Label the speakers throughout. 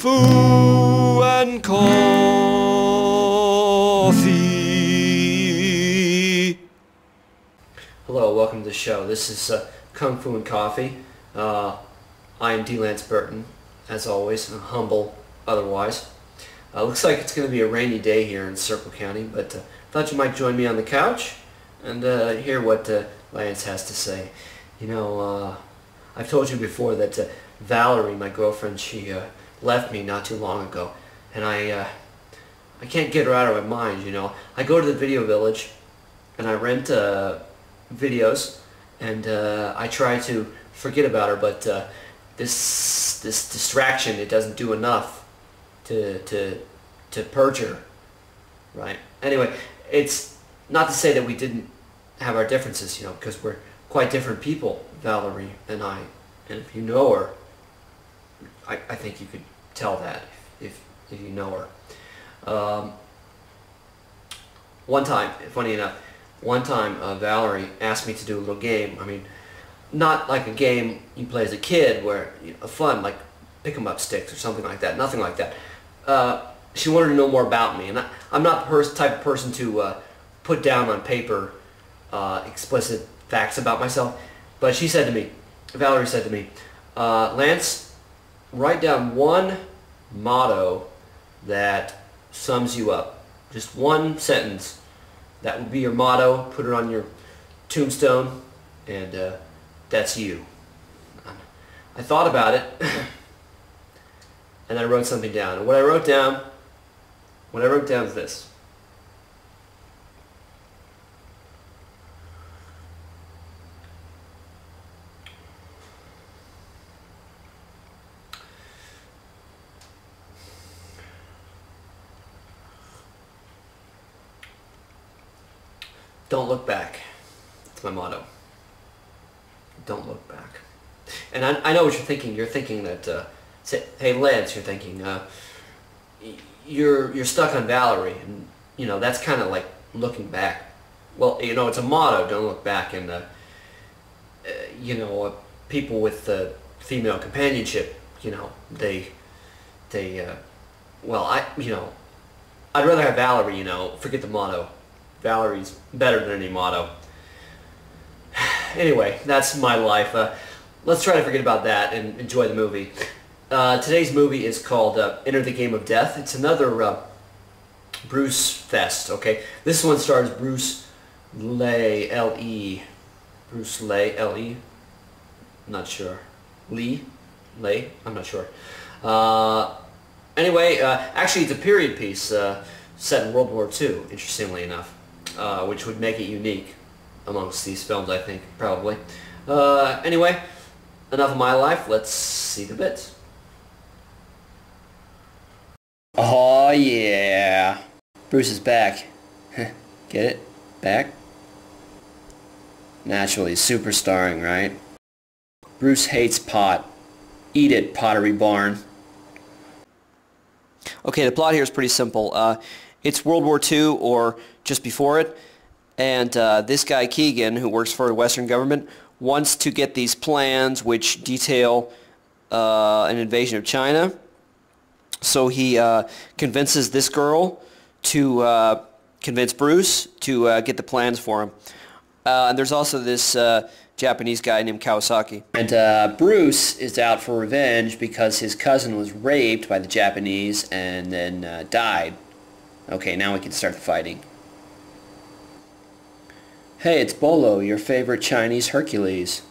Speaker 1: Fu and Coffee. Hello, welcome to the show. This is Kung Fu and Coffee. I am D. Lance Burton, as always. I'm humble otherwise. Looks like it's going to be a rainy day here in Circle County, but thought you might join me on the couch and hear what Lance has to say. You know, I've told you before that Valerie, my girlfriend, she left me not too long ago, and I can't get her out of my mind. You know, I go to the video village and I rent videos, and I try to forget about her, but this distraction, it doesn't do enough to purge her, right? Anyway, it's not to say that we didn't have our differences, you know, because we're quite different people, Valerie and I. And if you know her, I think you could tell that if you know her. One time, funny enough, Valerie asked me to do a little game. I mean, not like a game you play as a kid where, you know, fun, like pick 'em up sticks or something like that. Nothing like that. She wanted to know more about me, and I'm not the type of person to put down on paper explicit facts about myself. But she said to me, Valerie said to me, Lance, write down one motto that sums you up. Just one sentence. That would be your motto. Put it on your tombstone, and that's you. I thought about it, and I wrote something down. And what I wrote down is this. Don't look back. That's my motto. Don't look back. And I know what you're thinking. You're thinking that, hey Lance, you're thinking, you're stuck on Valerie, and you know that's kind of like looking back. Well, you know, it's a motto. Don't look back, and you know, people with female companionship, you know, well, you know, I'd rather have Valerie. You know, forget the motto. Valerie's better than any motto. Anyway, that's my life. Let's try to forget about that and enjoy the movie. Today's movie is called Enter the Game of Death. It's another Bruce Fest, okay? This one stars Bruce Lee, L-E. Bruce Lee, L-E? I'm not sure. Lee? I'm not sure. Anyway, actually it's a period piece set in World War II, interestingly enough. Which would make it unique amongst these films, I think, probably. Anyway, enough of my life. Let's see the bits. Oh, yeah. Bruce is back. Get it? Back? Naturally, superstarring, right? Bruce hates pot. Eat it, Pottery Barn. Okay, the plot here is pretty simple. It's World War II, or just before it, and this guy Keegan, who works for the Western government, wants to get these plans which detail an invasion of China. So he convinces this girl to convince Bruce to get the plans for him. And there's also this Japanese guy named Kawasaki. And Bruce is out for revenge because his cousin was raped by the Japanese and then died. Okay, now we can start the fighting. Hey, it's Bolo, your favorite Chinese Hercules.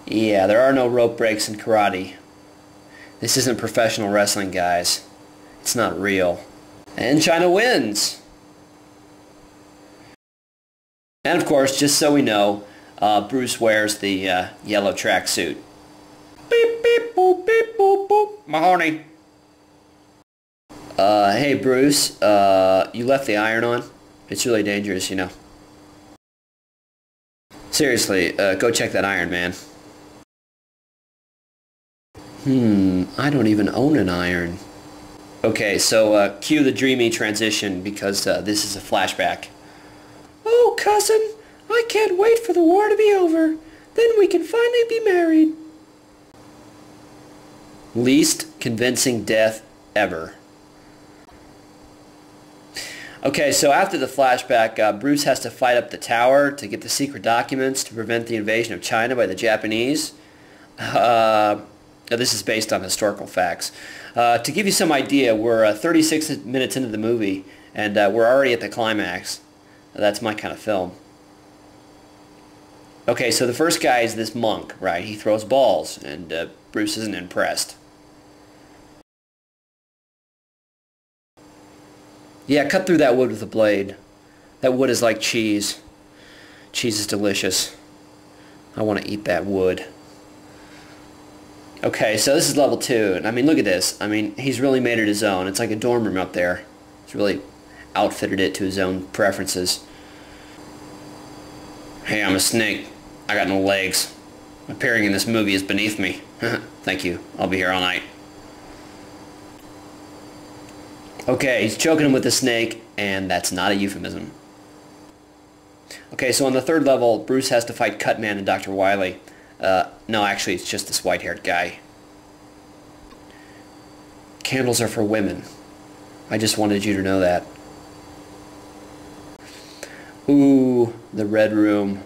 Speaker 1: Yeah, there are no rope breaks in karate. This isn't professional wrestling, guys. It's not real. And China wins! And of course, just so we know, Bruce wears the yellow tracksuit. Beep, beep, boop, beep, boop, boop. Mahoney. Hey Bruce, you left the iron on? It's really dangerous, you know. Seriously, go check that iron, man. I don't even own an iron. Okay, so cue the dreamy transition because this is a flashback. Oh, cousin, I can't wait for the war to be over. Then we can finally be married. Least convincing death ever. Okay, so after the flashback, Bruce has to fight up the tower to get the secret documents to prevent the invasion of China by the Japanese. This is based on historical facts. To give you some idea, we're 36 minutes into the movie, and we're already at the climax. That's my kind of film. Okay, so the first guy is this monk, right? He throws balls, and Bruce isn't impressed. Yeah, cut through that wood with a blade. That wood is like cheese. Cheese is delicious. I want to eat that wood. Okay, so this is level 2, and I mean, look at this. I mean, he's really made it his own. It's like a dorm room up there. He's really outfitted it to his own preferences. Hey, I'm a snake. I got no legs. Appearing in this movie is beneath me. Thank you. I'll be here all night. Okay, he's choking him with the snake, and that's not a euphemism. Okay, so on the 3rd level, Bruce has to fight Cutman and Dr. Wily. No, actually, it's just this white-haired guy. Candles are for women. I just wanted you to know that. Ooh, the red room.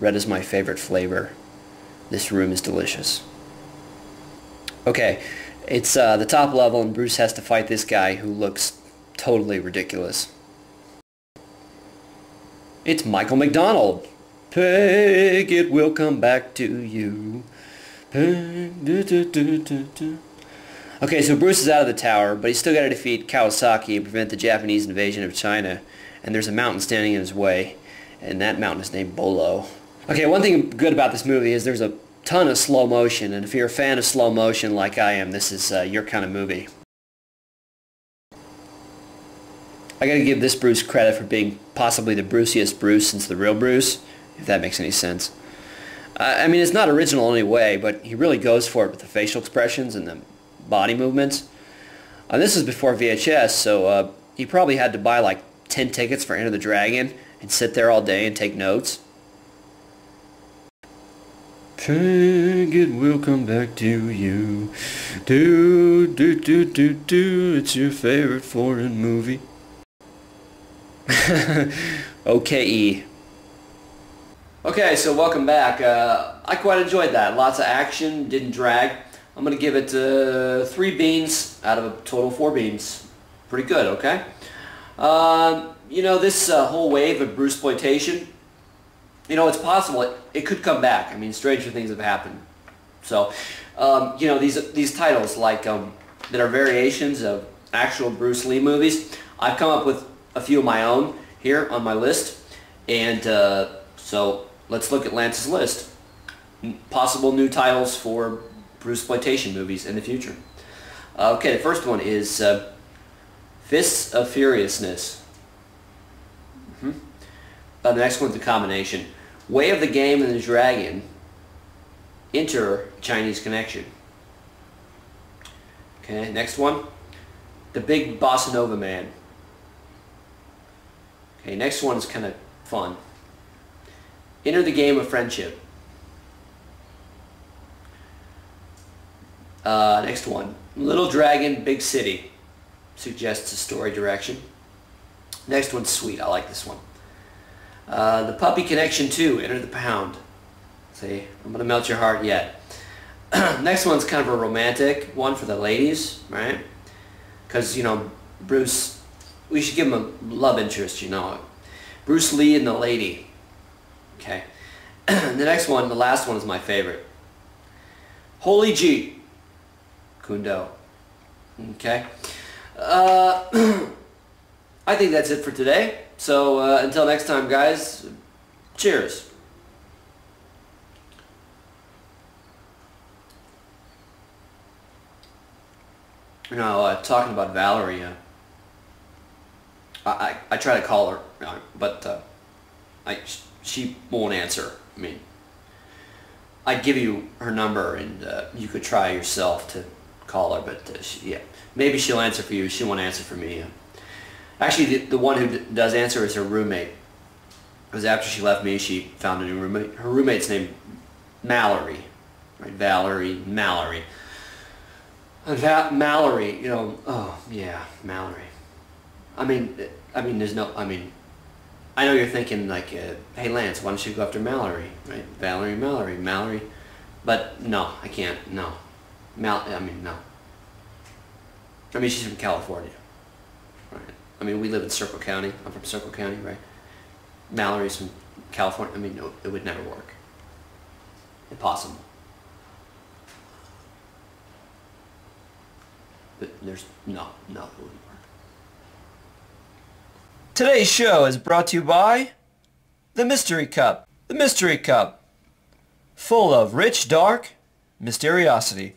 Speaker 1: Red is my favorite flavor. This room is delicious. Okay, it's the top level, and Bruce has to fight this guy who looks totally ridiculous. It's Michael McDonald. Peg, it will come back to you. Okay, so Bruce is out of the tower, but he's still got to defeat Kawasaki and prevent the Japanese invasion of China. And there's a mountain standing in his way, and that mountain is named Bolo. Okay, one thing good about this movie is there's a ton of slow motion, and if you're a fan of slow motion like I am, this is your kind of movie. I gotta give this Bruce credit for being possibly the Bruceiest Bruce since the real Bruce, if that makes any sense. I mean, it's not original in any way, but he really goes for it with the facial expressions and the body movements. This is before VHS, so he probably had to buy like 10 tickets for Enter the Dragon and sit there all day and take notes. Peg, it will come back to you. It's your favorite foreign movie. Okay. Okay, so welcome back. I quite enjoyed that. Lots of action, didn't drag. I'm going to give it 3 beans out of a total 4 beans. Pretty good, okay? You know, this whole wave of Bruceploitation, you know, it's possible it could come back. I mean, stranger things have happened. So, you know, these titles like that are variations of actual Bruce Lee movies. I've come up with a few of my own here on my list, and so let's look at Lance's list. Possible new titles for Bruceploitation movies in the future. Okay, the first one is Fists of Furiousness. The next one's a combination. Way of the Game and the Dragon. Enter Chinese Connection. Okay, next one. The Big Bossa Nova Man. Okay, next one is kind of fun. Enter the Game of Friendship. Next one. Little Dragon, Big City. Suggests a story direction. Next one's sweet. I like this one. The Puppy Connection 2, Enter the Pound. See, I'm going to melt your heart yet. Next one's kind of a romantic one for the ladies, right? Because, you know, Bruce, we should give him a love interest, you know. Bruce Lee and the lady. Okay. The next one, the last one is my favorite. Holy G. Kundo. Okay. I think that's it for today. So until next time, guys, cheers. You know, talking about Valerie, I try to call her, but she won't answer. I mean, I'd give you her number, and you could try yourself to call her, but yeah, maybe she'll answer for you. She won't answer for me. Actually, the one who does answer is her roommate. Because after she left me, she found a new roommate. Her roommate's named Mallory. Right? Valerie, Mallory. That Mallory, oh yeah, Mallory. There's no, I know you're thinking like, hey Lance, why don't you go after Mallory, right? Mallory. But no, I can't, no. No. She's from California, right? We live in Circle County. I'm from Circle County, right? Mallory's from California. No, it would never work. Impossible. But there's, no, it wouldn't work. Today's show is brought to you by the Mystery Cup. The Mystery Cup. Full of rich, dark mysteriosity.